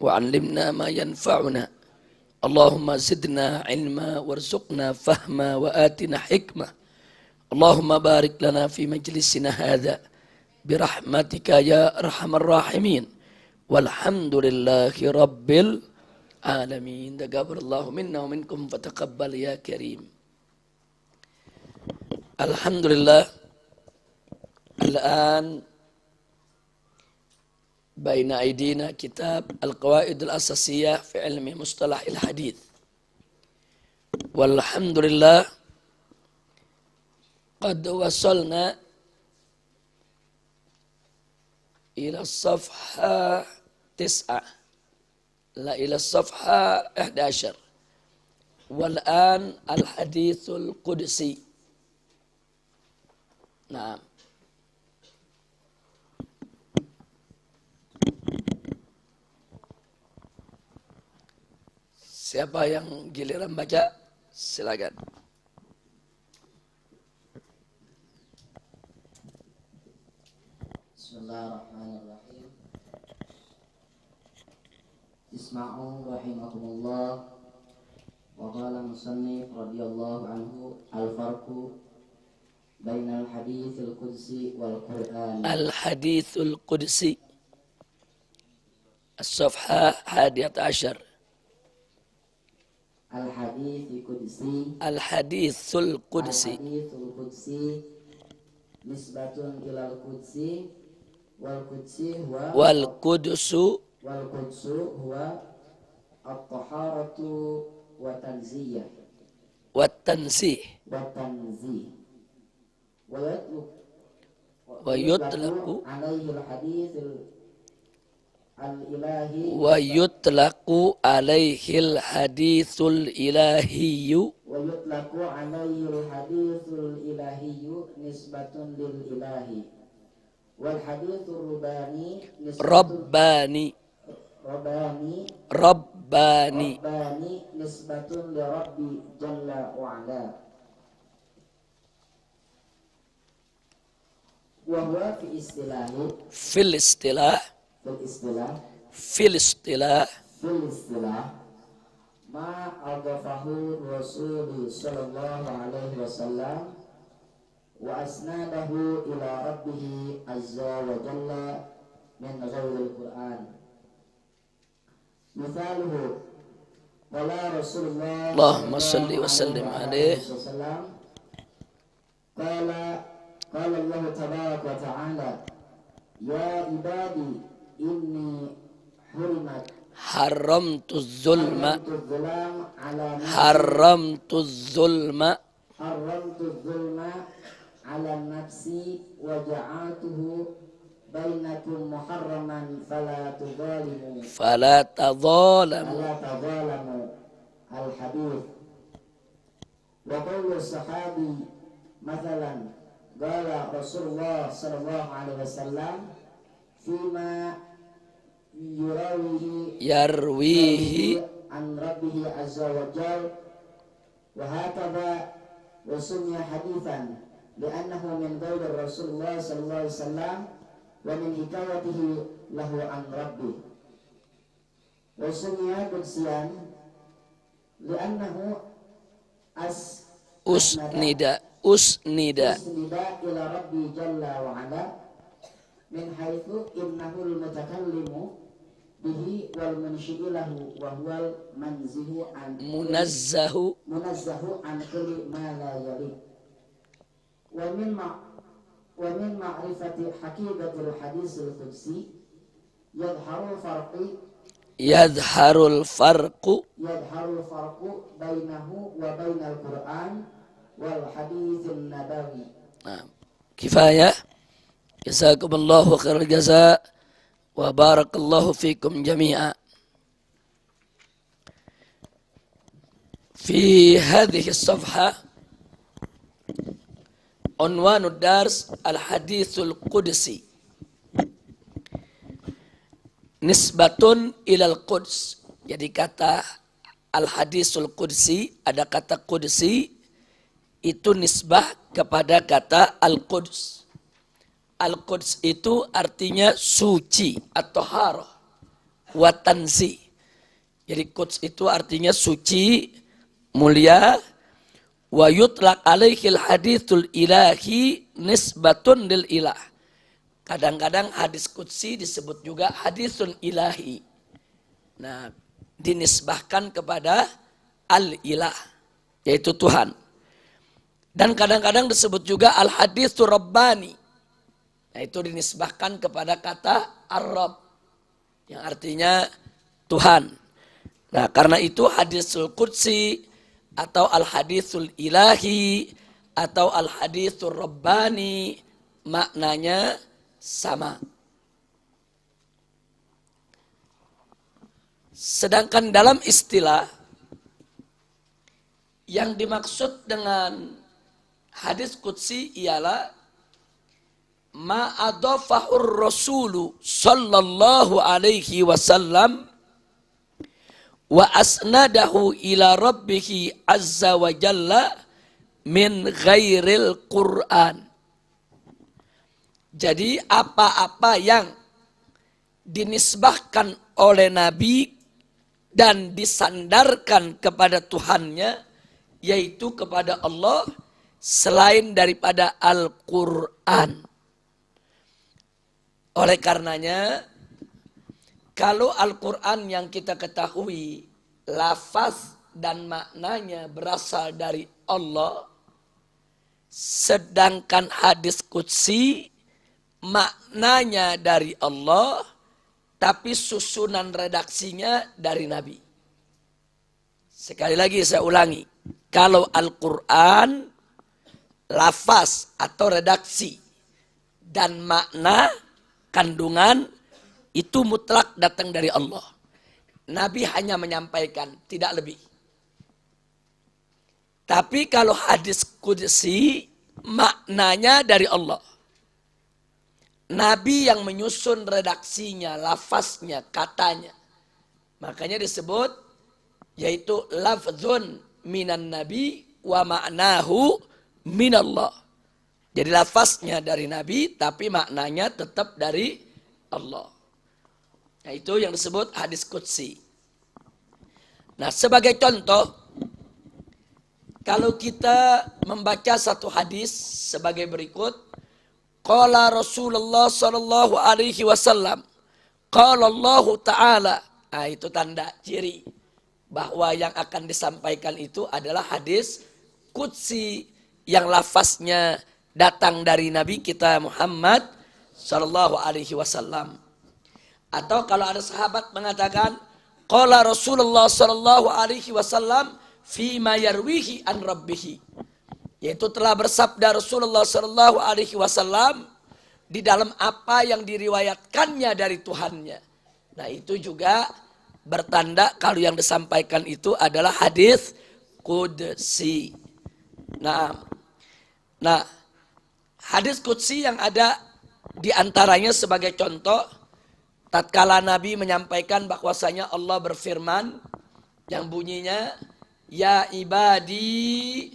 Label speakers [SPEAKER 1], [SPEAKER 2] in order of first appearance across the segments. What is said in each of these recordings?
[SPEAKER 1] وعلمنا ما ينفعنا اللهم زدنا علما وارزقنا فهما وآتنا حكمة اللهم بارك لنا في مجلسنا هذا برحمتك يا أرحم الراحمين والحمد لله رب العالمين. تقبل الله منا ومنكم فتقبل يا كريم. الحمد لله. الآن بين أيدينا كتاب القواعد الأساسية في علم مصطلح الحديث، والحمد لله قد وصلنا إلى الصفحة 9 لا إلى الصفحة 11، والآن الحديث القدسي. نعم. Siapa yang giliran baca? Silakan.
[SPEAKER 2] Bismillahirrahmanirrahim. Isma'u rahimakumullah. Wa qala musannif radhiyallahu anhu al-farqu bainal haditsul qudsi wal Qur'an.
[SPEAKER 1] Al-haditsul qudsi. As-safha 11.
[SPEAKER 2] Al-haditsul qudsi.
[SPEAKER 1] Al-haditsul qudsi.
[SPEAKER 2] Al-haditsul qudsi nisbatun ilal qudsi wal qudsi huwa
[SPEAKER 1] Wal qudsu
[SPEAKER 2] huwa at-taharatu wa tanziyah
[SPEAKER 1] wat tansih
[SPEAKER 2] wa tanzih
[SPEAKER 1] wa yutlaqu
[SPEAKER 2] alaihi al-hadits al-ilahi
[SPEAKER 1] wa yutlaqu alaihi al-haditsul ilahiyyu
[SPEAKER 2] wa yutlaqu alaihi al-haditsul ilahiyyu nisbatun lil ilahi wal hadithur rubani
[SPEAKER 1] rabbani
[SPEAKER 2] nisbatun li rabbi jalla wa ala wa huwa
[SPEAKER 1] fil istilah
[SPEAKER 2] ma adafahu Rasul sallallahu alaihi wasallam wa asnadahu ila rabbih azza wa jalla min ghairil Qur'an. Mithaluhu qala Rasulullah
[SPEAKER 1] Allahumma salli wa sallim alaihi
[SPEAKER 2] qala Allah tabaraka wa ta'ala ya ibadi inni
[SPEAKER 1] haramtu zulma
[SPEAKER 2] ala nafsi wa ja'atuhu bainakum muharraman fala tadhalamu al-hadith wa qawlu sahabi mathalan qala Rasulullah sallallahu alaihi wasallam fima
[SPEAKER 1] yarwihi
[SPEAKER 2] an rabbihi azza wa jalla wa hakadha wa sunya hadithan li'annahu min qawli Rasulullah sallallahu alaihi wasallam wa min hikayatihi lahu an rabbih wa sunya qudsiyan li'annahu
[SPEAKER 1] usnida
[SPEAKER 2] ila rabbi jalla wa ala min haitsu innahu al-mutakallimu bihi wal munshidilahu wa huwal munazzahu an kulli ma la yaliq wa min ma'rifati haqiqatil haditsil qudsi yadharul farqu bainahu wa bainal Qur'an wal haditsin nabawi.
[SPEAKER 1] Kifayah. Jazakumullahu khairal jazaa wa barakallahu fikum jami'a. Fi hadhihi as-safha unwanu dars al-hadithul qudsi nisbatun ilal quds. Jadi kata al-hadithul qudsi, ada kata qudsi itu nisbah kepada kata al-quds. Al-Quds itu artinya suci atau taharah. wa tanzi. Jadi quds itu artinya suci, mulia. Wa yutlaq alaihil hadithul ilahi nisbatun lil ilah. Kadang-kadang hadis qudsi disebut juga hadisun ilahi. Nah, dinisbahkan kepada al-ilah, yaitu Tuhan. Dan kadang-kadang disebut juga al-haditsul rabbani. Nah, itu dinisbahkan kepada kata ar-rabb, yang artinya Tuhan. Nah, karena itu hadisul qudsi atau al-haditsul ilahi atau al-haditsul rabbani maknanya sama. Sedangkan dalam istilah yang dimaksud dengan hadis qudsi ialah ma'adafahur rasulu sallallahu alaihi wasallam wa asnadahu ila rabbihi azza wa jalla min ghairil Qur'an. Jadi apa-apa yang dinisbahkan oleh Nabi dan disandarkan kepada Tuhannya, yaitu kepada Allah, selain daripada Al-Quran. Oleh karenanya, kalau Al-Quran yang kita ketahui, lafaz dan maknanya berasal dari Allah, sedangkan hadis qudsi maknanya dari Allah, tapi susunan redaksinya dari Nabi. Sekali lagi saya ulangi, kalau Al-Quran, lafaz atau redaksi dan makna, kandungan, itu mutlak datang dari Allah. Nabi hanya menyampaikan, tidak lebih. Tapi kalau hadis qudsi, maknanya dari Allah. Nabi yang menyusun redaksinya, lafaznya, katanya. Makanya disebut, yaitu lafzun minan nabi wa ma'nahu minallah. Jadi lafaznya dari Nabi, tapi maknanya tetap dari Allah. Nah, itu yang disebut hadis qudsi. Nah, sebagai contoh, kalau kita membaca satu hadis sebagai berikut, qala Rasulullah sallallahu alaihi wasallam, qala Allah Ta'ala. Nah, itu tanda ciri bahwa yang akan disampaikan itu adalah hadis qudsi yang lafaznya datang dari Nabi kita Muhammad sallallahu alaihi wasallam. Atau kalau ada sahabat mengatakan qala Rasulullah sallallahu alaihi wasallam fi ma yarwihi an rabbih, yaitu telah bersabda Rasulullah sallallahu alaihi wasallam di dalam apa yang diriwayatkannya dari Tuhannya. Nah, itu juga bertanda kalau yang disampaikan itu adalah hadis qudsi. Nah, hadis qudsi yang ada diantaranya sebagai contoh, tatkala Nabi menyampaikan bahwasanya Allah berfirman yang bunyinya, ya ibadi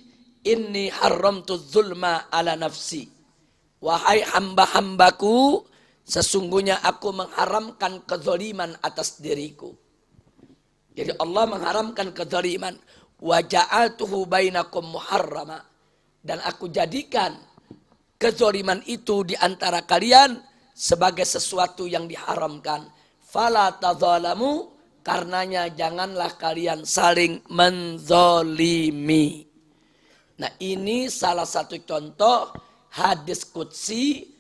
[SPEAKER 1] inni haramtu zulma ala nafsi. Wahai hamba-hambaku, sesungguhnya aku mengharamkan kezaliman atas diriku. Jadi Allah mengharamkan kezaliman. Wa ja'altuhu bainakum muharrama. Dan aku jadikan kezaliman itu di antara kalian sebagai sesuatu yang diharamkan. Fala tadzalamu, karenanya janganlah kalian saling menzalimi. Nah, ini salah satu contoh hadis qudsi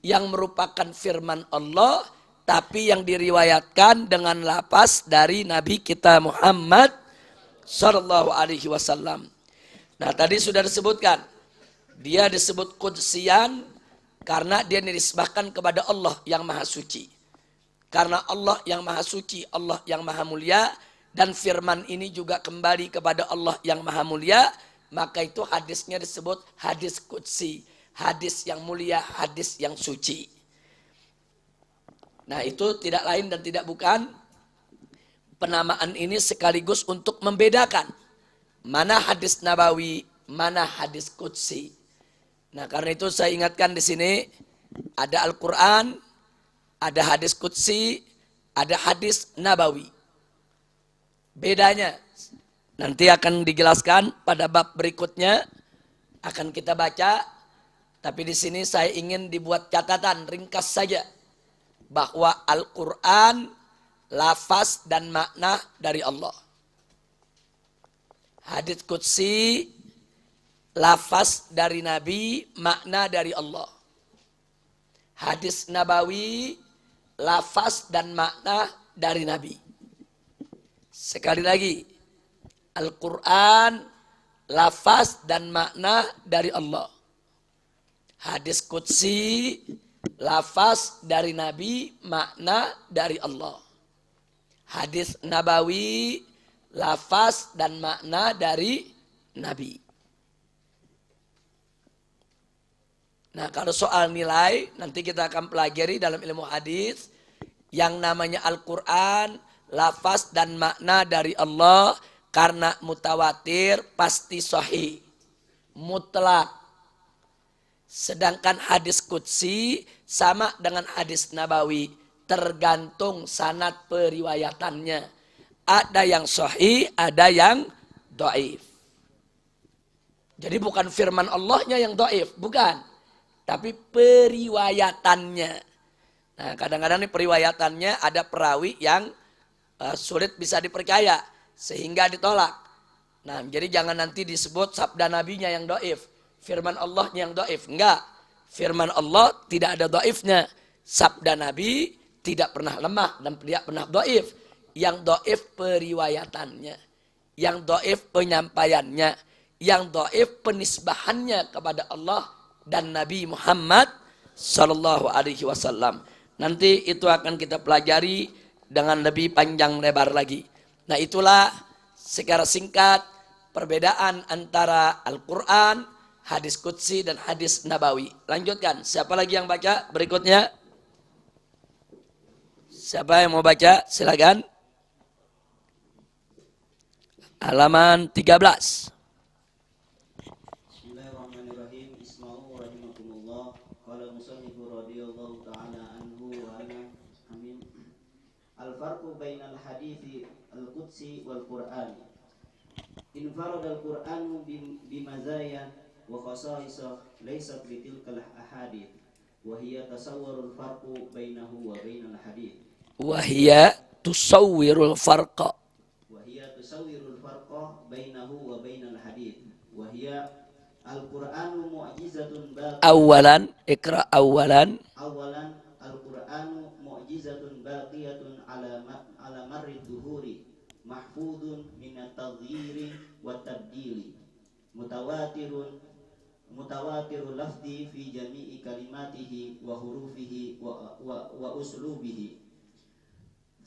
[SPEAKER 1] yang merupakan firman Allah, tapi yang diriwayatkan dengan lafaz dari Nabi kita Muhammad sallallahu alaihi wasallam. Nah, tadi sudah disebutkan, dia disebut qudsiyan karena dia dinisbahkan kepada Allah yang maha suci. Karena Allah yang maha suci, Allah yang maha mulia, dan firman ini juga kembali kepada Allah yang maha mulia, maka itu hadisnya disebut hadis qudsi, hadis yang mulia, hadis yang suci. Nah, itu tidak lain dan tidak bukan, penamaan ini sekaligus untuk membedakan mana hadis nabawi, mana hadis qudsi. Nah, karena itu saya ingatkan di sini ada Al-Quran, ada hadis qudsi, ada hadis nabawi. Bedanya nanti akan dijelaskan pada bab berikutnya, akan kita baca. Tapi di sini saya ingin dibuat catatan ringkas saja bahwa Al-Quran lafaz dan makna dari Allah. Hadits qudsi lafaz dari Nabi, makna dari Allah. Hadis nabawi lafaz dan makna dari Nabi. Sekali lagi, Al-Quran lafaz dan makna dari Allah. Hadis qudsi lafaz dari Nabi, makna dari Allah. Hadis nabawi lafaz dan makna dari Nabi. Nah, kalau soal nilai nanti kita akan pelajari dalam ilmu hadis yang namanya Al-Quran lafaz dan makna dari Allah karena mutawatir pasti sahih mutlak. Sedangkan hadis qudsi sama dengan hadis nabawi, tergantung sanad periwayatannya. Ada yang sahih, ada yang dhaif. Jadi bukan firman Allahnya yang dhaif, bukan. Tapi periwayatannya. Nah, kadang-kadang nih periwayatannya ada perawi yang sulit bisa dipercaya sehingga ditolak. Nah, jadi jangan nanti disebut sabda nabinya yang dhaif, firman Allahnya yang dhaif. Enggak. Firman Allah tidak ada dhaifnya. Sabda Nabi tidak pernah lemah dan tidak pernah dhaif. Yang dhaif periwayatannya, yang dhaif penyampaiannya, yang dhaif penisbahannya kepada Allah dan Nabi Muhammad sallallahu alaihi wasallam. Nanti itu akan kita pelajari dengan lebih panjang lebar lagi. Nah, itulah secara singkat perbedaan antara Al-Quran, hadis qudsi dan hadis nabawi. Lanjutkan. Siapa lagi yang baca berikutnya? Siapa yang mau baca? Silakan. Halaman 13.
[SPEAKER 3] Bismillahirrahmanirrahim. Isma'u rahimakumullah. Qala musannifu radhiyallahu ta'ala anhu wa ana amin. Al-farqu bainal hadithi al-qudsi wal Qur'an. Infarada al-Qur'anu bimazaya wa khasa'isa laysat bitilkal ahadith wa hiya tasawwarul farqu bainahu wa bainal hadith.
[SPEAKER 1] Wa hiya tusawwirul farqa.
[SPEAKER 3] Tusawwirul farqa bainahu wa bainal hadith wa hiya al-Qur'anu mu'jizatun baqiyatun.
[SPEAKER 1] Awalan, ikra awalan.
[SPEAKER 3] Awalan, al-Qur'anu mu'jizatun baqiyatun ala marri dhuhuri mahfudun min at-taghyiri wa tabdili mutawatirul lafzi fi jami'i kalimatihi wa hurufihi wa uslubihi.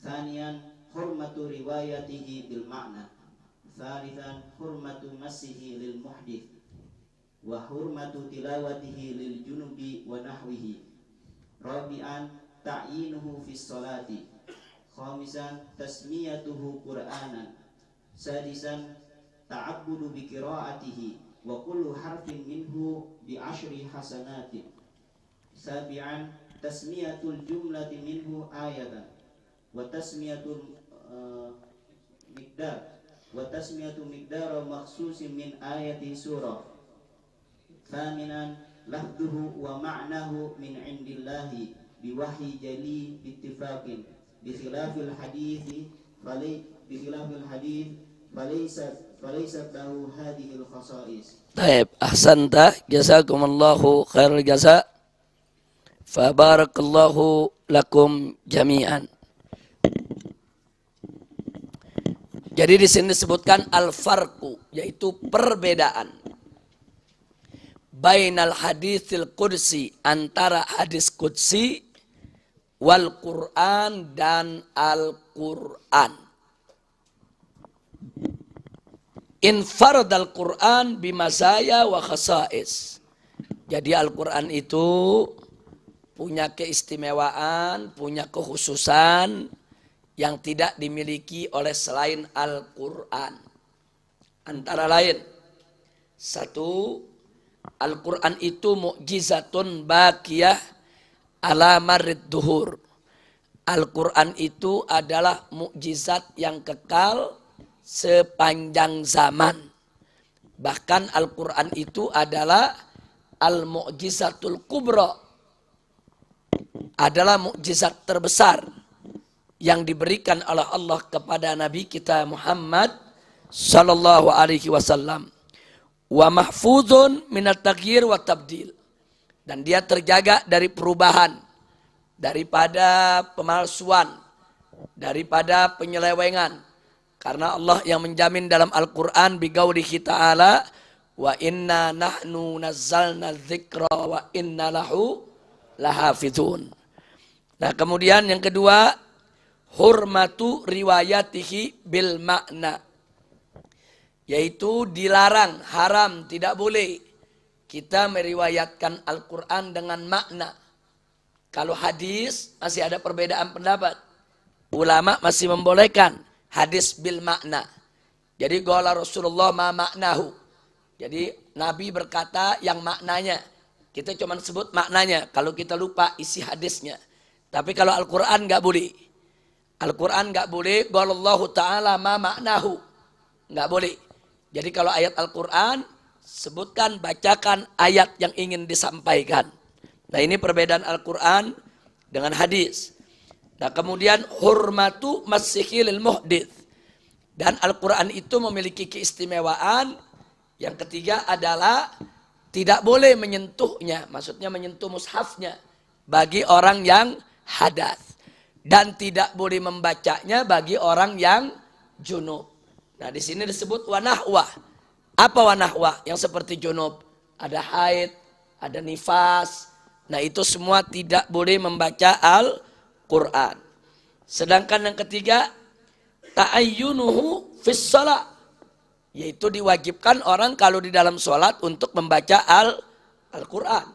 [SPEAKER 3] Thaniyan, hurmatu riwayatihi bil ma'na. Thalithan, hurmatu massihi lil muhdith wa hurmatu tilawatihi lil junubi wa nahwihi. Rabi'an, ta'yinuhu fis salati. Khamisan, tasmiyatuhu Qur'anan. Sadisan, ta'abbudu bi qira'atihi wa kullu harfin minhu bi 10 hasanatin. Sabi'an, tasmiyatul jumlati minhu ayatan wa tasmiyatul miqdar makhsusin min ayati surah. Thaminan, lafduhu wa ma'nahu min indillahi biwahyi jali bittifaqin bikhilafil hadithi falaysat lahu hadhil khasa'is.
[SPEAKER 1] Baik, ahsanta, jazakumullahu khairul jaza. Fa barakallahu lakum jami'an. Jadi di sini disebutkan al-farqu, yaitu perbedaan bainal haditsil qudsi, antara hadis qudsi wal Quran dan Al-Quran. Infaradal Quran bimazaya wa khasais. Jadi Al-Quran itu punya keistimewaan, punya kekhususan yang tidak dimiliki oleh selain Al-Quran. Antara lain, satu, Al-Quran itu mu'jizatun baqiyah ala marrid duhur. Al-Quran itu adalah mukjizat yang kekal sepanjang zaman. Bahkan Al-Quran itu adalah al-mu'jizatul kubra, adalah mukjizat terbesar yang diberikan oleh Allah kepada Nabi kita Muhammad sallallahu alaihi wasallam. Wa mahfuzun minat taghyir wa tabdil. Dan dia terjaga dari perubahan, daripada pemalsuan, daripada penyelewengan. Karena Allah yang menjamin dalam Al-Quran biqaulihi ta'ala, wa inna nahnu nazzalna dzikra wa inna lahu lahafizun. Nah, kemudian yang kedua, hurmatu riwayatihi bil makna, yaitu dilarang, haram, tidak boleh kita meriwayatkan Al-Quran dengan makna. Kalau hadis masih ada perbedaan pendapat. Ulama masih membolehkan hadis bil makna. Jadi qala Rasulullah ma maknahu. Jadi Nabi berkata yang maknanya. Kita cuma sebut maknanya kalau kita lupa isi hadisnya. Tapi kalau Al-Quran nggak boleh. Al-Quran nggak boleh. Qala Allah Ta'ala ma maknahu. Nggak boleh. Jadi kalau ayat Al-Quran, sebutkan, bacakan ayat yang ingin disampaikan. Nah, ini perbedaan Al-Quran dengan hadis. Nah, kemudian hurmatu masihil muhdits. Dan Al-Quran itu memiliki keistimewaan. Yang ketiga adalah tidak boleh menyentuhnya. Maksudnya menyentuh mushafnya bagi orang yang hadas. Dan tidak boleh membacanya bagi orang yang junub. Nah, di sini disebut wanahwah. Apa wanahwah? Yang seperti junub. Ada haid, ada nifas. Nah, itu semua tidak boleh membaca Al-Quran. Sedangkan yang ketiga, ta'ayyunuhu fis shalah, yaitu diwajibkan orang kalau di dalam sholat untuk membaca Al-Quran.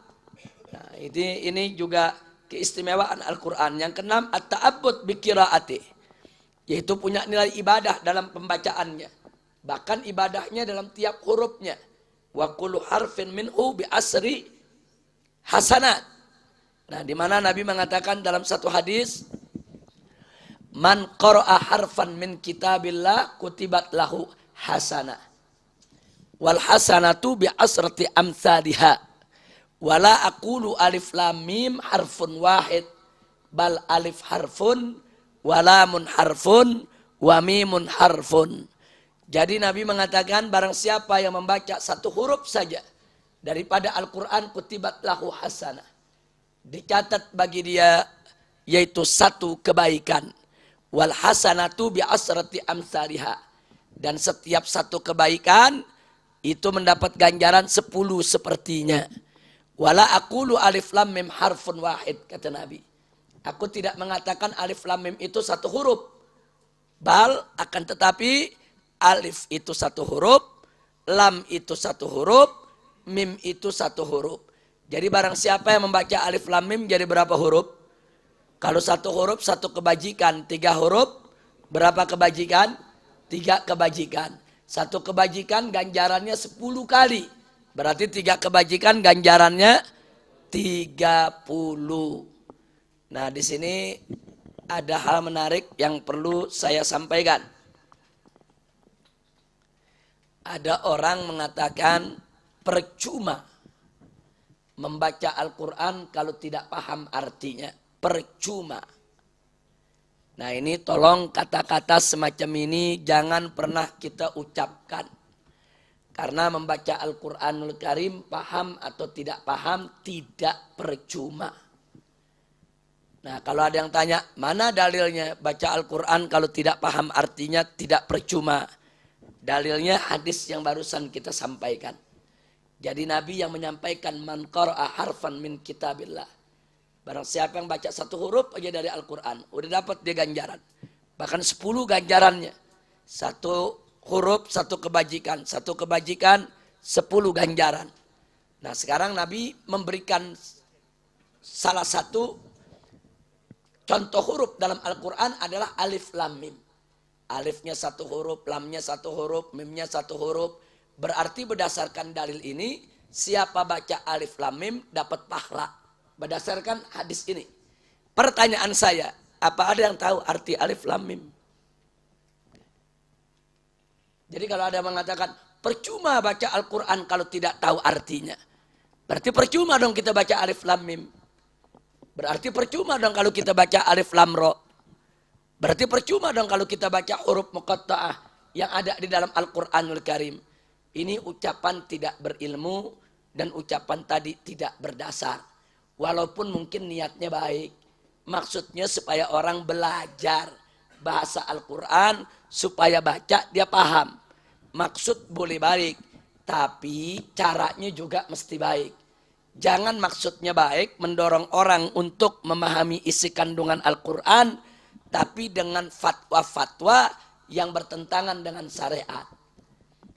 [SPEAKER 1] Nah, ini juga keistimewaan Al-Quran. Yang keenam, at-ta'abbud bi qiraatih, yaitu punya nilai ibadah dalam pembacaannya. Bahkan ibadahnya dalam tiap hurufnya. Wa kullu harfin minhu bi asri hasanat. Nah, di mana Nabi mengatakan dalam satu hadis, man qara'a harfan min kitabillah kutibat lahu hasanah. Wal hasanatu bi asrati amsalihha. Wala aqulu alif lam mim harfun wahid bal alif harfun walamun harfun wa mimun harfun. Jadi Nabi mengatakan barang siapa yang membaca satu huruf saja daripada Al-Quran kutibat lahu hasanah, dicatat bagi dia yaitu satu kebaikan. Wal hasanatu bi asrati amsalihha, dan setiap satu kebaikan itu mendapat ganjaran 10 sepertinya. Wala aqulu alif lam mim harfun wahid, kata Nabi. Aku tidak mengatakan alif lam mim itu satu huruf. Bal, akan tetapi alif itu satu huruf, lam itu satu huruf, mim itu satu huruf. Jadi barang siapa yang membaca alif lam mim jadi berapa huruf? Kalau satu huruf satu kebajikan, 3 huruf berapa kebajikan? 3 kebajikan. Satu kebajikan ganjarannya 10 kali. Berarti 3 kebajikan ganjarannya 30. Nah, di sini ada hal menarik yang perlu saya sampaikan. Ada orang mengatakan percuma membaca Al-Quran kalau tidak paham artinya. Percuma. Nah, ini tolong kata-kata semacam ini jangan pernah kita ucapkan. Karena membaca Al-Quranul Karim paham atau tidak paham tidak percuma. Nah, kalau ada yang tanya mana dalilnya baca Al-Quran kalau tidak paham artinya tidak percuma. Dalilnya hadis yang barusan kita sampaikan. Jadi Nabi yang menyampaikan man qara'a harfan min kitabillah. Barang siapa yang baca satu huruf aja dari Al-Quran, udah dapat dia ganjaran. Bahkan 10 ganjarannya. Satu huruf, satu kebajikan. Satu kebajikan, 10 ganjaran. Nah, sekarang Nabi memberikan salah satu contoh huruf dalam Al-Quran adalah alif lam mim. Alifnya satu huruf, lamnya satu huruf, mimnya satu huruf. Berarti berdasarkan dalil ini, siapa baca alif lam mim dapat pahala. Berdasarkan hadis ini. Pertanyaan saya, Apa ada yang tahu arti alif lam mim? Jadi kalau ada yang mengatakan percuma baca Al-Quran kalau tidak tahu artinya, berarti percuma dong kita baca alif lam mim. Berarti percuma dong kalau kita baca alif lam ro. Berarti percuma dong kalau kita baca huruf muqatta'ah yang ada di dalam Al-Quranul Karim. Ini ucapan tidak berilmu dan ucapan tadi tidak berdasar. Walaupun mungkin niatnya baik. Maksudnya supaya orang belajar bahasa Al-Quran supaya baca dia paham. Maksud boleh baik, tapi caranya juga mesti baik. Jangan maksudnya baik mendorong orang untuk memahami isi kandungan Al-Quran, tapi dengan fatwa-fatwa yang bertentangan dengan syariat.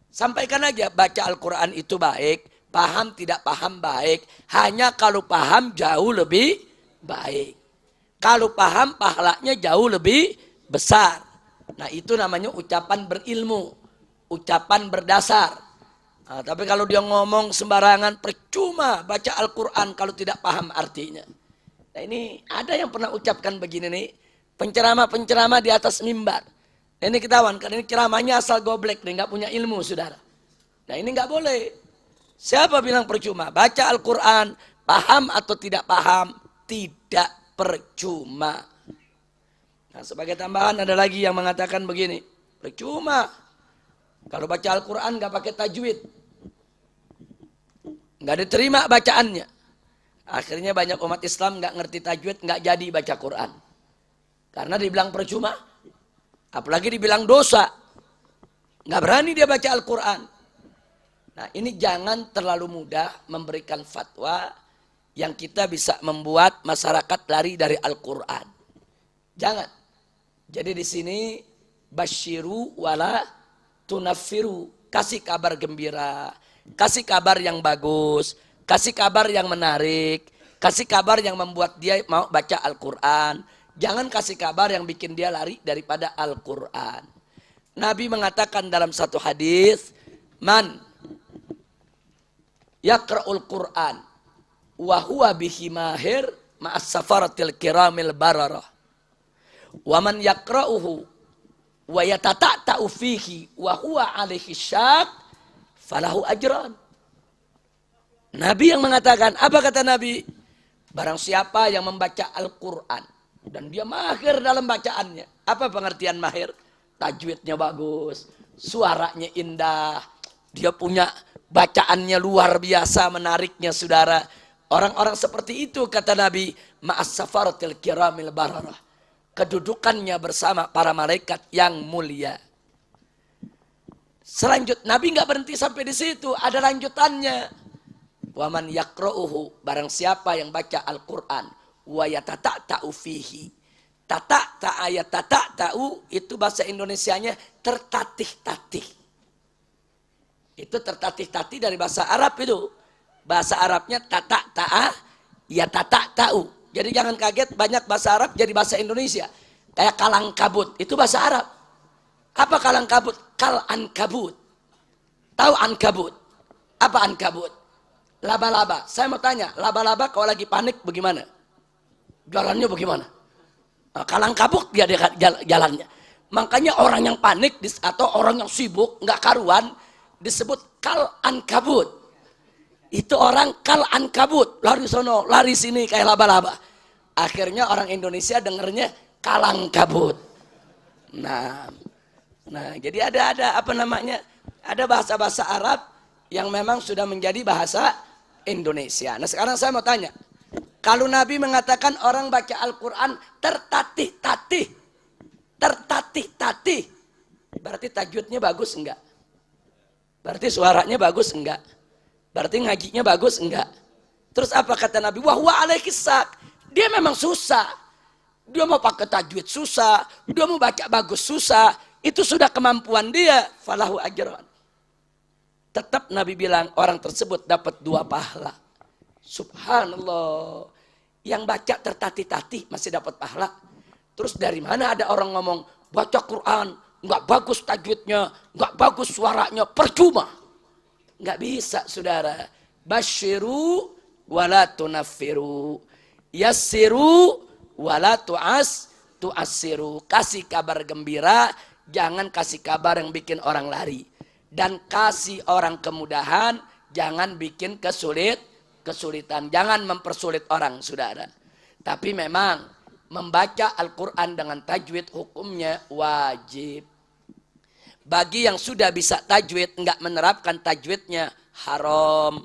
[SPEAKER 1] Sampaikan aja baca Al-Quran itu baik, paham tidak paham baik. Hanya kalau paham jauh lebih baik. Kalau paham pahalanya jauh lebih besar. Nah itu namanya ucapan berilmu, ucapan berdasar. Nah, tapi kalau dia ngomong sembarangan, percuma baca Al-Quran kalau tidak paham artinya. Nah ini ada yang pernah ucapkan begini nih, penceramah-penceramah di atas mimbar. Nah, ini ketahuan, karena ini ceramahnya asal goblek, dia nggak punya ilmu, saudara. Nah ini nggak boleh. Siapa bilang percuma? Baca Al-Quran, paham atau tidak paham, tidak percuma. Nah sebagai tambahan ada lagi yang mengatakan begini, percuma kalau baca Al-Quran nggak pakai tajwid, nggak diterima bacaannya. Akhirnya banyak umat Islam nggak ngerti tajwid, nggak jadi baca Quran. Karena dibilang percuma, apalagi dibilang dosa, nggak berani dia baca Al-Quran. Nah ini jangan terlalu mudah memberikan fatwa yang kita bisa membuat masyarakat lari dari Al-Quran. Jangan. Jadi di sini basyiru wala tunaffiru, kasih kabar gembira, kasih kabar yang bagus, kasih kabar yang menarik, kasih kabar yang membuat dia mau baca Al-Quran. Jangan kasih kabar yang bikin dia lari daripada Al-Quran. Nabi mengatakan dalam satu hadis, man yaqra'ul Quran wa huwa bihi mahir ma'as safaratil kiramil bararah. Wa man yaqra'uhu wa yatata'ta'u fihi wa huwa alaihi syak falahu ajran. Nabi yang mengatakan, apa kata Nabi? Barang siapa yang membaca Al-Quran dan dia mahir dalam bacaannya. Apa pengertian mahir? Tajwidnya bagus, suaranya indah, dia punya bacaannya luar biasa menariknya, saudara. Orang-orang seperti itu kata Nabi, ma'as safaratil kiramil bararah, kedudukannya bersama para malaikat yang mulia. Selanjutnya Nabi nggak berhenti sampai di situ, ada lanjutannya. Waman yaqra'uhu, barang siapa yang baca Al-Quran, wa yatata'ta'u fihi. Yatata'ta'u itu bahasa Indonesianya tertatih-tatih. Itu tertatih-tatih dari bahasa Arab itu. Bahasa Arabnya tata-ta'a, ya tata-ta'u. Jadi jangan kaget banyak bahasa Arab jadi bahasa Indonesia. Kayak kalang kabut, itu bahasa Arab. Apa kalang kabut? Kal ankabut. Tahu ankabut? Apa ankabut? Laba-laba. Saya mau tanya, laba-laba kalau lagi panik bagaimana? Jalannya bagaimana? Nah, kalang kabut dia jalannya. Makanya orang yang panik atau orang yang sibuk, nggak karuan, disebut kal ankabut. Itu orang kal ankabut, lari sono, lari sini kayak laba-laba. Akhirnya orang Indonesia dengernya kalang kabut. Nah, jadi ada apa namanya? Ada bahasa-bahasa Arab yang memang sudah menjadi bahasa Indonesia. Nah, sekarang saya mau tanya, kalau Nabi mengatakan orang baca Al-Quran tertatih-tatih, berarti tajwidnya bagus enggak? Berarti suaranya bagus enggak? Berarti ngajinya bagus enggak? Terus apa kata Nabi? Wah alaihi syak. Dia memang susah. Dia mau pakai tajwid susah. Dia mau baca bagus susah. Itu sudah kemampuan dia. Falahu ajran. Tetap Nabi bilang orang tersebut dapat 2 pahala. Subhanallah. Yang baca tertatih-tatih masih dapat pahala. Terus dari mana ada orang ngomong baca Quran enggak bagus tajwidnya, enggak bagus suaranya, percuma. Nggak bisa, saudara. Basyiru wala tunaffiru, yassiru wala tu'as tu'assiru, kasih kabar gembira, jangan kasih kabar yang bikin orang lari. Dan kasih orang kemudahan, jangan bikin kesulitan. Jangan mempersulit orang, saudara. Tapi memang membaca Al-Quran dengan tajwid hukumnya wajib. Bagi yang sudah bisa tajwid, enggak menerapkan tajwidnya haram,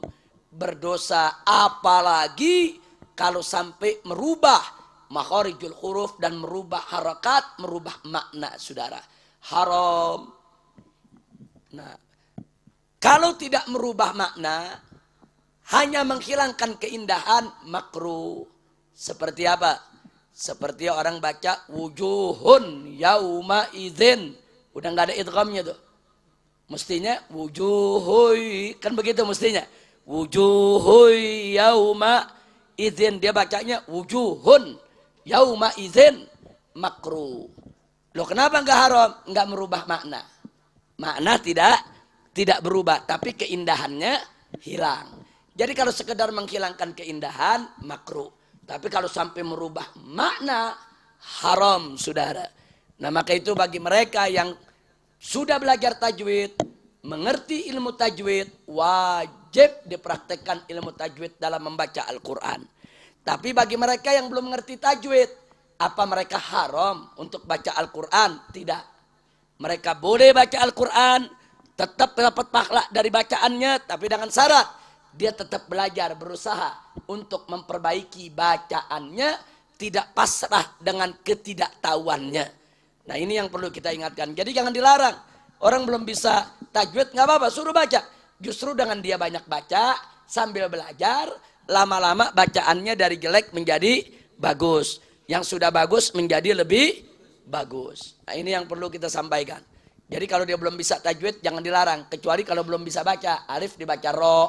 [SPEAKER 1] berdosa. Apalagi kalau sampai merubah makharijul huruf dan merubah harakat, merubah makna, saudara. Haram. Nah, kalau tidak merubah makna, hanya menghilangkan keindahan, makruh. Seperti apa? Seperti orang baca wujuhun yauma idzin. Udah nggak ada idghamnya tuh. Mestinya wujuhui, kan begitu mestinya. Wujuhui yauma idzin, dia bacanya wujuhun yauma idzin, makruh. Loh kenapa nggak haram? Nggak merubah makna. Makna tidak berubah, tapi keindahannya hilang. Jadi kalau sekedar menghilangkan keindahan, makruh. Tapi kalau sampai merubah makna, haram, saudara. Nah maka itu bagi mereka yang sudah belajar tajwid, mengerti ilmu tajwid, wajib dipraktekkan ilmu tajwid dalam membaca Al-Quran. Tapi bagi mereka yang belum mengerti tajwid, apa mereka haram untuk baca Al-Quran? Tidak. Mereka boleh baca Al-Quran, tetap dapat pahala dari bacaannya, tapi dengan syarat dia tetap belajar, berusaha untuk memperbaiki bacaannya, tidak pasrah dengan ketidaktahuannya. Nah ini yang perlu kita ingatkan. Jadi jangan dilarang. Orang belum bisa tajwid, nggak apa-apa, suruh baca. Justru dengan dia banyak baca, sambil belajar, lama-lama bacaannya dari jelek menjadi bagus. Yang sudah bagus menjadi lebih bagus. Nah ini yang perlu kita sampaikan. Jadi kalau dia belum bisa tajwid, jangan dilarang. Kecuali kalau belum bisa baca, alif dibaca ro,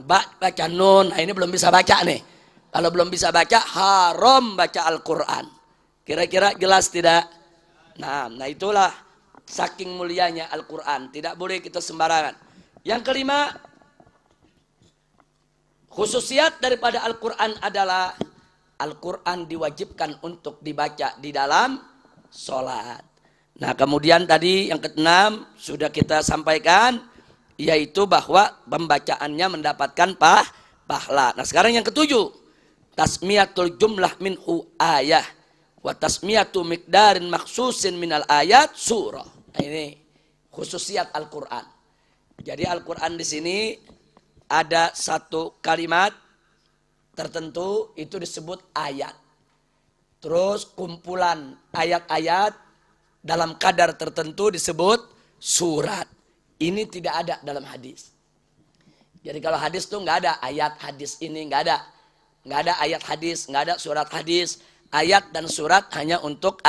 [SPEAKER 1] baca nun. Nah ini belum bisa baca nih. Kalau belum bisa baca, haram baca Al-Quran. Kira-kira jelas tidak? Nah itulah saking mulianya Al-Quran. Tidak boleh kita sembarangan. Yang kelima, khususiat daripada Al-Quran adalah Al-Quran diwajibkan untuk dibaca di dalam sholat. Nah kemudian tadi yang keenam sudah kita sampaikan, yaitu bahwa pembacaannya mendapatkan pahala. Nah sekarang yang ketujuh, tasmiyatul jumlah minhu ayah wa tasmiyatu miqdarin maksusin minal ayat surah. Nah, ini khususiat Al-Quran. Jadi Al-Quran di sini ada satu kalimat tertentu itu disebut ayat. Terus kumpulan ayat-ayat dalam kadar tertentu disebut surat. Ini tidak ada dalam hadis. Jadi kalau hadis tuh nggak ada ayat hadis ini, nggak ada. Nggak ada ayat hadis, nggak ada surat hadis. Ayat dan surat hanya untuk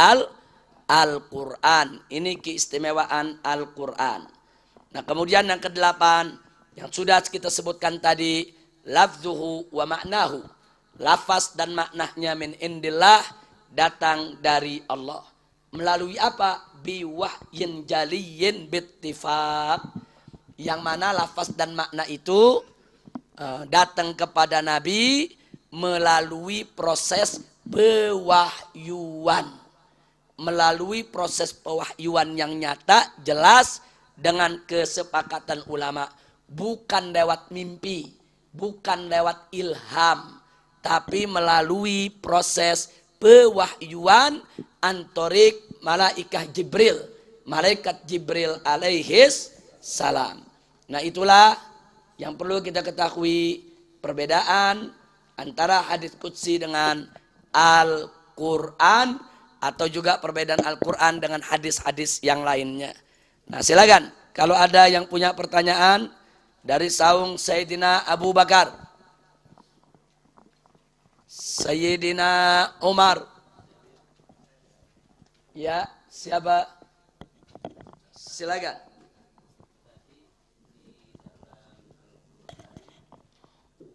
[SPEAKER 1] Al-Quran. Ini keistimewaan Al-Quran. Nah kemudian yang kedelapan, yang sudah kita sebutkan tadi, lafzuhu wa maknahu. Lafaz dan maknanya min indillah, datang dari Allah. Melalui apa? Biwahyin jaliyin bittifaq. Yang mana lafaz dan makna itu datang kepada Nabi melalui proses pewahyuan. Melalui proses pewahyuan yang nyata, jelas, dengan kesepakatan ulama. Bukan lewat mimpi, bukan lewat ilham, tapi melalui proses pewahyuan antorik malaikah Jibril, malaikat Jibril alaihis salam. Nah itulah yang perlu kita ketahui, perbedaan antara hadis qudsi dengan Al-Quran, atau juga perbedaan Al-Quran dengan hadis-hadis yang lainnya. Nah silakan kalau ada yang punya pertanyaan dari saung Sayyidina Abu Bakar, Sayyidina Umar. Ya, siapa? Silakan.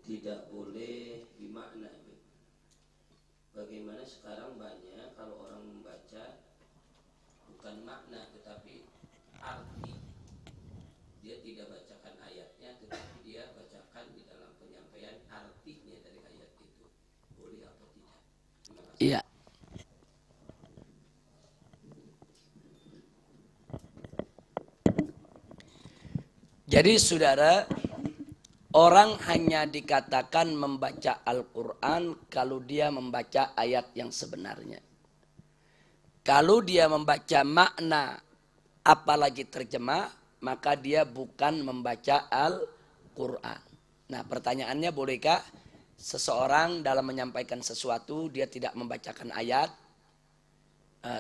[SPEAKER 4] Tidak boleh dimakna. Bagaimana sekarang banyak kalau orang membaca bukan makna tetapi arti. Dia tidak bacakan ayatnya tetapi dia bacakan di dalam penyampaian artinya dari ayat itu. Boleh atau tidak?
[SPEAKER 1] Iya. Jadi saudara, orang hanya dikatakan membaca Al-Quran kalau dia membaca ayat yang sebenarnya. Kalau dia membaca makna apalagi terjemah, maka dia bukan membaca Al-Quran. Nah pertanyaannya, bolehkah seseorang dalam menyampaikan sesuatu dia tidak membacakan ayat,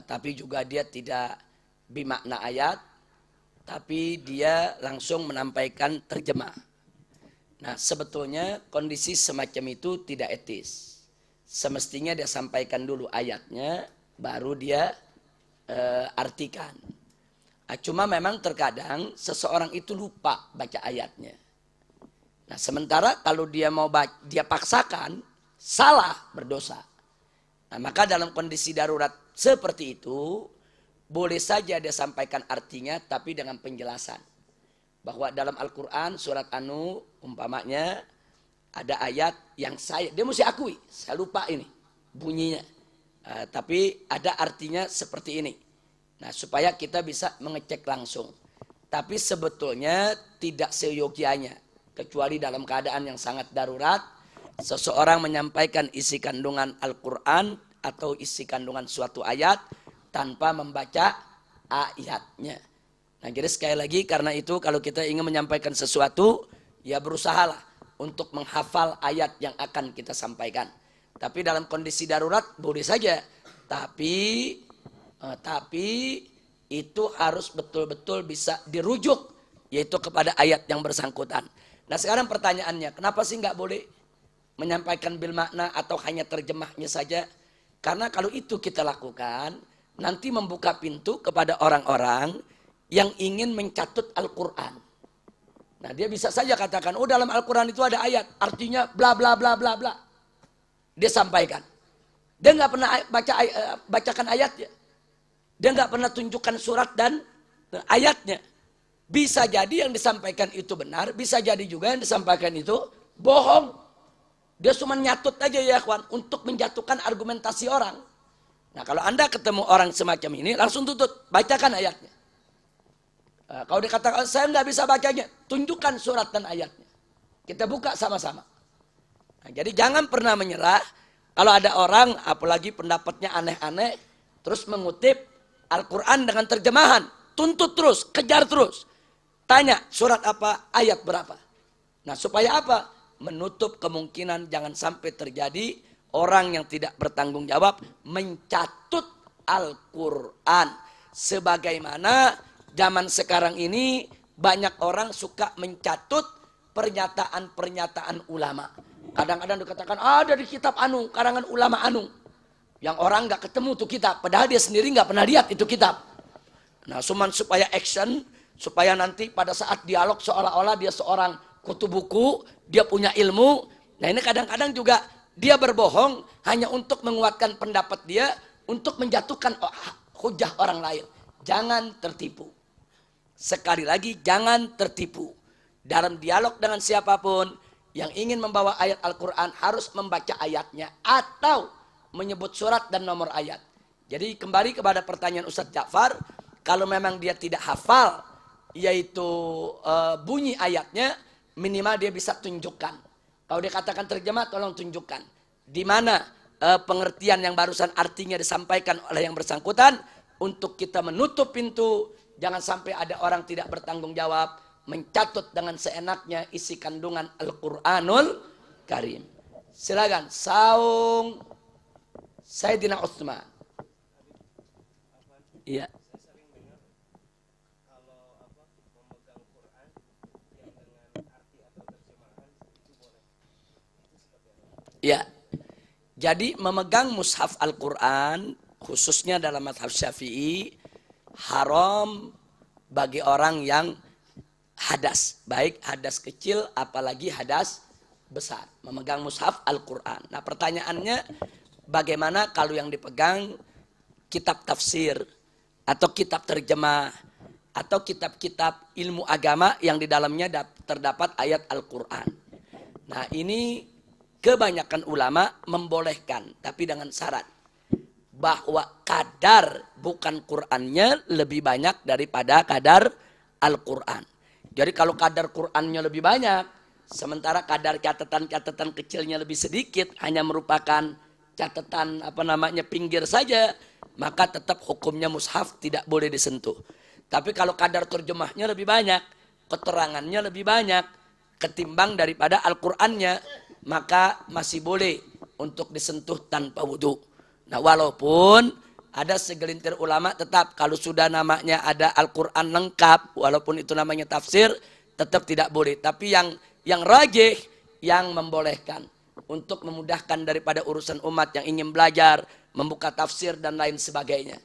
[SPEAKER 1] tapi juga dia tidak bimakna ayat, tapi dia langsung menyampaikan terjemah. Nah sebetulnya kondisi semacam itu tidak etis. Semestinya dia sampaikan dulu ayatnya, baru dia artikan. Cuma memang terkadang seseorang itu lupa baca ayatnya. Nah sementara kalau dia mau dia paksakan, salah, berdosa. Nah maka dalam kondisi darurat seperti itu, boleh saja dia sampaikan artinya tapi dengan penjelasan. Bahwa dalam Al-Quran surat Anu umpamanya ada ayat yang dia mesti akui, saya lupa ini bunyinya. Tapi ada artinya seperti ini. Nah supaya kita bisa mengecek langsung. Tapi sebetulnya tidak seyogianya. Kecuali dalam keadaan yang sangat darurat, seseorang menyampaikan isi kandungan Al-Quran atau isi kandungan suatu ayat tanpa membaca ayatnya. Nah jadi sekali lagi karena itu kalau kita ingin menyampaikan sesuatu, ya berusahalah untuk menghafal ayat yang akan kita sampaikan. Tapi dalam kondisi darurat boleh saja. Tapi itu harus betul-betul bisa dirujuk, yaitu kepada ayat yang bersangkutan. Nah sekarang pertanyaannya, kenapa sih nggak boleh menyampaikan bil makna atau hanya terjemahnya saja? Karena kalau itu kita lakukan, nanti membuka pintu kepada orang-orang yang ingin mencatut Al-Quran. Nah dia bisa saja katakan, oh dalam Al-Quran itu ada ayat, artinya bla bla bla bla bla. Dia sampaikan. Dia nggak pernah bacakan ayatnya. Dia nggak pernah tunjukkan surat dan ayatnya. Bisa jadi yang disampaikan itu benar, bisa jadi juga yang disampaikan itu bohong. Dia cuma nyatut aja ya kawan, untuk menjatuhkan argumentasi orang. Nah kalau Anda ketemu orang semacam ini, langsung tutup, bacakan ayatnya. Kalau dia katakan, saya nggak bisa bacanya, tunjukkan surat dan ayatnya. Kita buka sama-sama. Nah, jadi jangan pernah menyerah, kalau ada orang, apalagi pendapatnya aneh-aneh, terus mengutip Al-Quran dengan terjemahan, tuntut terus, kejar terus. Tanya surat apa, ayat berapa. Nah supaya apa? Menutup kemungkinan jangan sampai terjadi orang yang tidak bertanggung jawab mencatut Al-Quran. Sebagaimana zaman sekarang ini banyak orang suka mencatut pernyataan-pernyataan ulama. Kadang-kadang dikatakan ada di kitab Anu, karangan ulama Anu. Yang orang gak ketemu tuh kitab, padahal dia sendiri gak pernah lihat itu kitab. Nah cuman supaya action, supaya nanti pada saat dialog seolah-olah dia seorang kutu buku, dia punya ilmu. Nah ini kadang-kadang juga dia berbohong hanya untuk menguatkan pendapat dia, untuk menjatuhkan hujah orang lain. Jangan tertipu. Sekali lagi jangan tertipu. Dalam dialog dengan siapapun yang ingin membawa ayat Al-Quran harus membaca ayatnya atau menyebut surat dan nomor ayat. Jadi kembali kepada pertanyaan Ustadz Ja'far, kalau memang dia tidak hafal yaitu bunyi ayatnya, minimal dia bisa tunjukkan. Kalau dia katakan terjemah, tolong tunjukkan di mana pengertian yang barusan artinya disampaikan oleh yang bersangkutan, untuk kita menutup pintu jangan sampai ada orang tidak bertanggung jawab mencatut dengan seenaknya isi kandungan Al-Quranul Karim. Silakan Saung Sayyidina Utsman. Iya. Ya, jadi memegang mushaf Al-Quran, khususnya dalam mazhab Syafi'i, haram bagi orang yang hadas. Baik hadas kecil, apalagi hadas besar. Memegang mushaf Al-Quran. Nah pertanyaannya, bagaimana kalau yang dipegang kitab tafsir, atau kitab terjemah, atau kitab-kitab ilmu agama yang di dalamnya terdapat ayat Al-Quran. Nah ini kebanyakan ulama membolehkan, tapi dengan syarat bahwa kadar bukan Qur'annya lebih banyak daripada kadar Al-Quran. Jadi kalau kadar Qur'annya lebih banyak, sementara kadar catatan-catatan kecilnya lebih sedikit, hanya merupakan catatan pinggir saja, maka tetap hukumnya mushaf tidak boleh disentuh. Tapi kalau kadar terjemahnya lebih banyak, keterangannya lebih banyak ketimbang daripada Al-Qur'annya, maka masih boleh untuk disentuh tanpa wudu. Nah, walaupun ada segelintir ulama tetap kalau sudah namanya ada Al-Qur'an lengkap, walaupun itu namanya tafsir, tetap tidak boleh. Tapi yang rajih, yang membolehkan untuk memudahkan daripada urusan umat yang ingin belajar, membuka tafsir dan lain sebagainya.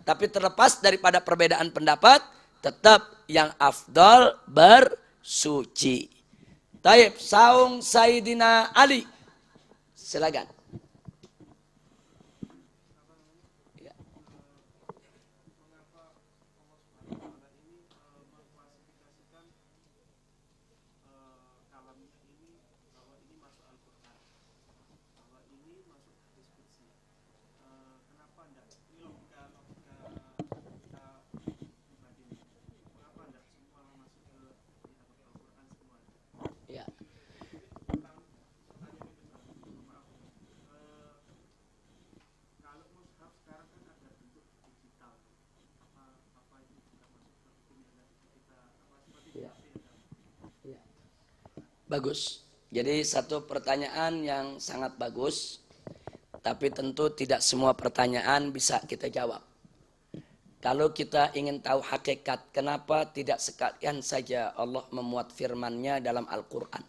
[SPEAKER 1] Tapi terlepas daripada perbedaan pendapat, tetap yang afdal bersuci. Saung Sayyidina Ali. Silakan. Bagus. Jadi satu pertanyaan yang sangat bagus, tapi tentu tidak semua pertanyaan bisa kita jawab. Kalau kita ingin tahu hakikat, kenapa tidak sekalian saja Allah memuat firman-Nya dalam Al-Quran?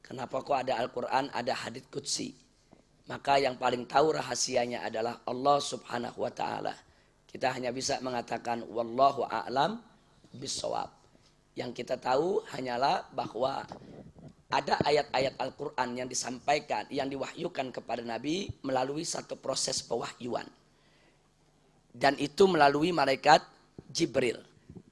[SPEAKER 1] Kenapa kok ada Al-Quran, ada hadits qudsi? Maka yang paling tahu rahasianya adalah Allah Subhanahu wa Ta'ala. Kita hanya bisa mengatakan wallahu a'lam bissawab. Yang kita tahu hanyalah bahwa ada ayat-ayat Al-Quran yang disampaikan, yang diwahyukan kepada Nabi melalui satu proses pewahyuan. Dan itu melalui malaikat Jibril.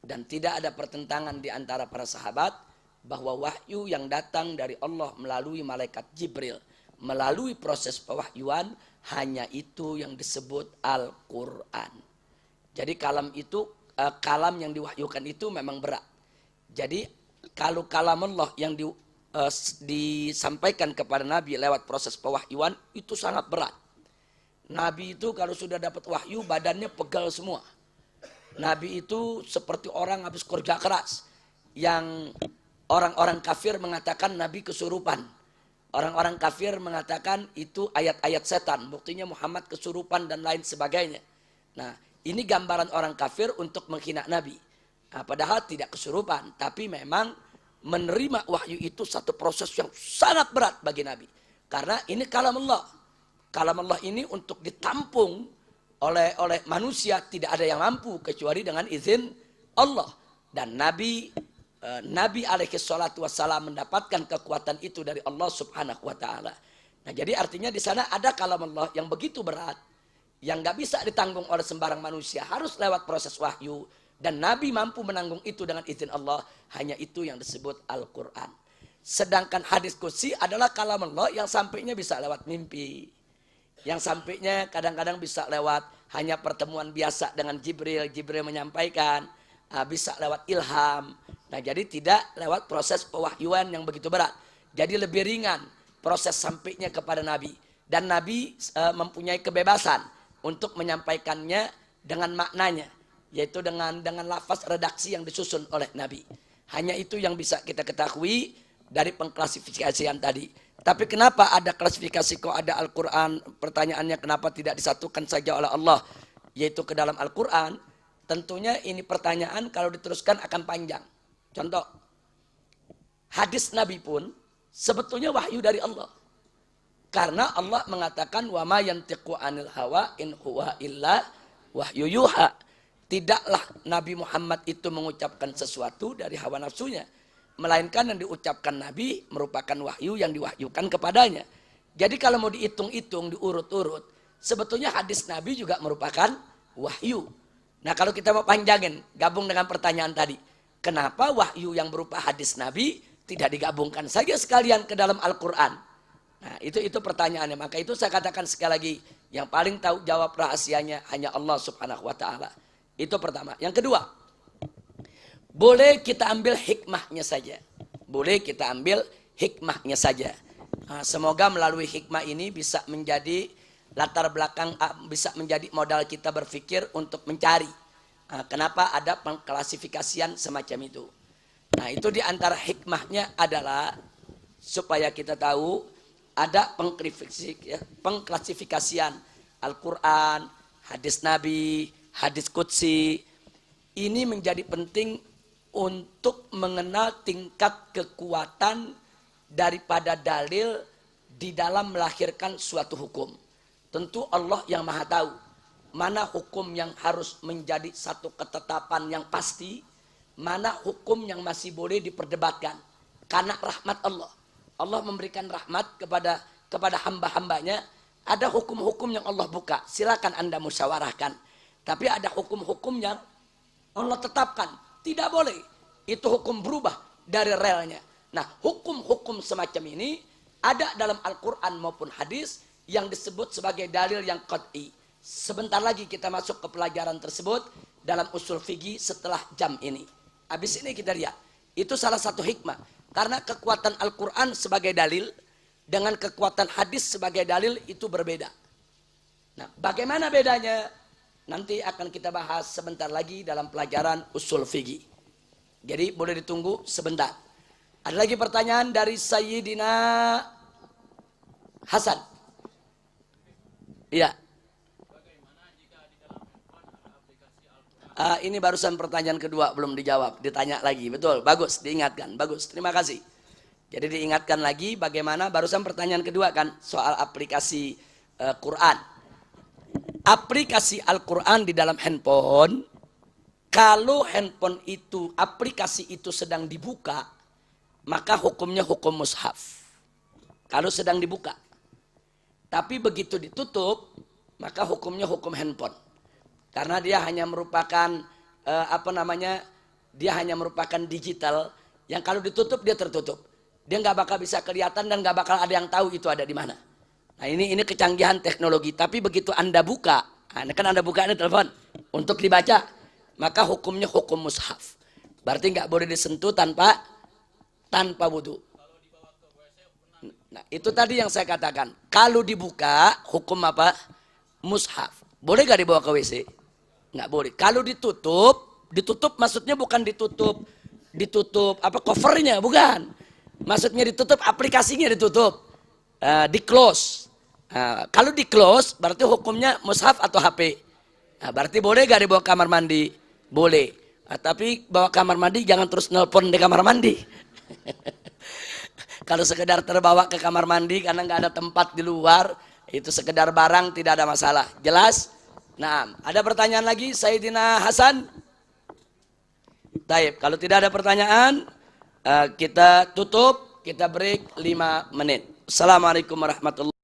[SPEAKER 1] Dan tidak ada pertentangan di antara para sahabat bahwa wahyu yang datang dari Allah melalui malaikat Jibril, melalui proses pewahyuan, hanya itu yang disebut Al-Quran. Jadi kalam yang diwahyukan itu memang berat. Jadi kalau kalam Allah yang disampaikan kepada Nabi lewat proses pewahyuan itu sangat berat. Nabi itu kalau sudah dapat wahyu badannya pegal semua. Nabi itu seperti orang habis kerja keras. Yang orang-orang kafir mengatakan Nabi kesurupan. Orang-orang kafir mengatakan itu ayat-ayat setan. Buktinya Muhammad kesurupan dan lain sebagainya. Nah, ini gambaran orang kafir untuk menghina Nabi. Nah, padahal tidak kesurupan, tapi memang menerima wahyu itu satu proses yang sangat berat bagi Nabi. Karena ini kalam Allah. Kalam Allah ini untuk ditampung oleh manusia tidak ada yang mampu kecuali dengan izin Allah. Dan Nabi alaihi salatu wassalam mendapatkan kekuatan itu dari Allah Subhanahu wa Ta'ala. Nah, jadi artinya di sana ada kalam Allah yang begitu berat, yang gak bisa ditanggung oleh sembarang manusia, harus lewat proses wahyu. Dan Nabi mampu menanggung itu dengan izin Allah. Hanya itu yang disebut Al-Quran. Sedangkan hadis qudsi adalah kalam Allah yang sampainya bisa lewat mimpi. Yang sampainya kadang-kadang bisa lewat hanya pertemuan biasa dengan Jibril. Jibril menyampaikan. Bisa lewat ilham. Nah, jadi tidak lewat proses pewahyuan yang begitu berat. Jadi lebih ringan proses sampainya kepada Nabi. Dan Nabi mempunyai kebebasan untuk menyampaikannya dengan maknanya. Yaitu dengan lafaz redaksi yang disusun oleh Nabi. Hanya itu yang bisa kita ketahui dari pengklasifikasian tadi. Tapi kenapa ada klasifikasi kok ada Al-Quran? Pertanyaannya kenapa tidak disatukan saja oleh Allah? Yaitu ke dalam Al-Quran. Tentunya ini pertanyaan kalau diteruskan akan panjang. Contoh, hadis Nabi pun sebetulnya wahyu dari Allah. Karena Allah mengatakan wa ma yantiqu anil hawa in huwa illa wahyu yuha. Tidaklah Nabi Muhammad itu mengucapkan sesuatu dari hawa nafsunya. Melainkan yang diucapkan Nabi merupakan wahyu yang diwahyukan kepadanya. Jadi kalau mau dihitung-hitung, diurut-urut, sebetulnya hadis Nabi juga merupakan wahyu. Nah, kalau kita mau panjangin, gabung dengan pertanyaan tadi. Kenapa wahyu yang berupa hadis Nabi tidak digabungkan saja sekalian ke dalam Al-Quran? Nah, itu pertanyaannya. Maka itu saya katakan sekali lagi, yang paling tahu jawab rahasianya hanya Allah Subhanahu wa Ta'ala. Itu pertama. Yang kedua, boleh kita ambil hikmahnya saja. Boleh kita ambil hikmahnya saja. Nah, semoga melalui hikmah ini bisa menjadi latar belakang, bisa menjadi modal kita berpikir untuk mencari. Nah, kenapa ada pengklasifikasian semacam itu. Nah, itu diantara hikmahnya adalah supaya kita tahu ada pengklasifikasian Al-Quran, hadis Nabi, hadis Qudsi. Ini menjadi penting untuk mengenal tingkat kekuatan daripada dalil di dalam melahirkan suatu hukum. Tentu Allah yang maha tahu mana hukum yang harus menjadi satu ketetapan yang pasti, mana hukum yang masih boleh diperdebatkan. Karena rahmat Allah. Allah memberikan rahmat kepada hamba-hambanya. Ada hukum-hukum yang Allah buka. Silakan Anda musyawarahkan. Tapi ada hukum-hukum yang Allah tetapkan. Tidak boleh. Itu hukum berubah dari relnya. Nah, hukum-hukum semacam ini ada dalam Al-Quran maupun hadis yang disebut sebagai dalil yang qat'i. Sebentar lagi kita masuk ke pelajaran tersebut dalam usul fikih setelah jam ini. Habis ini kita lihat. Itu salah satu hikmah. Karena kekuatan Al-Quran sebagai dalil dengan kekuatan hadis sebagai dalil itu berbeda. Nah, bagaimana bedanya? Nanti akan kita bahas sebentar lagi dalam pelajaran usul fikih. Jadi boleh ditunggu sebentar. Ada lagi pertanyaan dari Sayyidina Hasan. Iya. Ini barusan pertanyaan kedua belum dijawab, ditanya lagi. Betul, bagus, diingatkan. Bagus, terima kasih. Jadi diingatkan lagi bagaimana barusan pertanyaan kedua kan soal aplikasi Quran. Aplikasi Al-Quran di dalam handphone, kalau handphone itu, aplikasi itu sedang dibuka, maka hukumnya hukum mushaf. Kalau sedang dibuka. Tapi begitu ditutup, maka hukumnya hukum handphone. Karena dia hanya merupakan dia hanya merupakan digital yang kalau ditutup dia tertutup. Dia nggak bakal bisa kelihatan dan nggak bakal ada yang tahu itu ada di mana. Nah ini kecanggihan teknologi. Tapi begitu Anda buka, kan Anda buka ini telepon untuk dibaca, maka hukumnya hukum mushaf. Berarti nggak boleh disentuh tanpa wudu. Nah itu tadi yang saya katakan. Kalau dibuka hukum apa? Mushaf. Boleh nggak dibawa ke WC? Nggak boleh. Kalau ditutup maksudnya bukan ditutup covernya, bukan. Maksudnya ditutup aplikasinya ditutup, di close. Kalau di close berarti hukumnya mushaf atau HP. Berarti boleh nggak dibawa ke kamar mandi? Boleh. Tapi bawa kamar mandi jangan terus nelpon di kamar mandi. Kalau sekedar terbawa ke kamar mandi karena nggak ada tempat di luar, itu sekedar barang tidak ada masalah. Jelas? Nah, ada pertanyaan lagi Sayyidina Hasan? Taib, kalau tidak ada pertanyaan, kita tutup, kita break 5 menit. Assalamualaikum warahmatullahi wabarakatuh.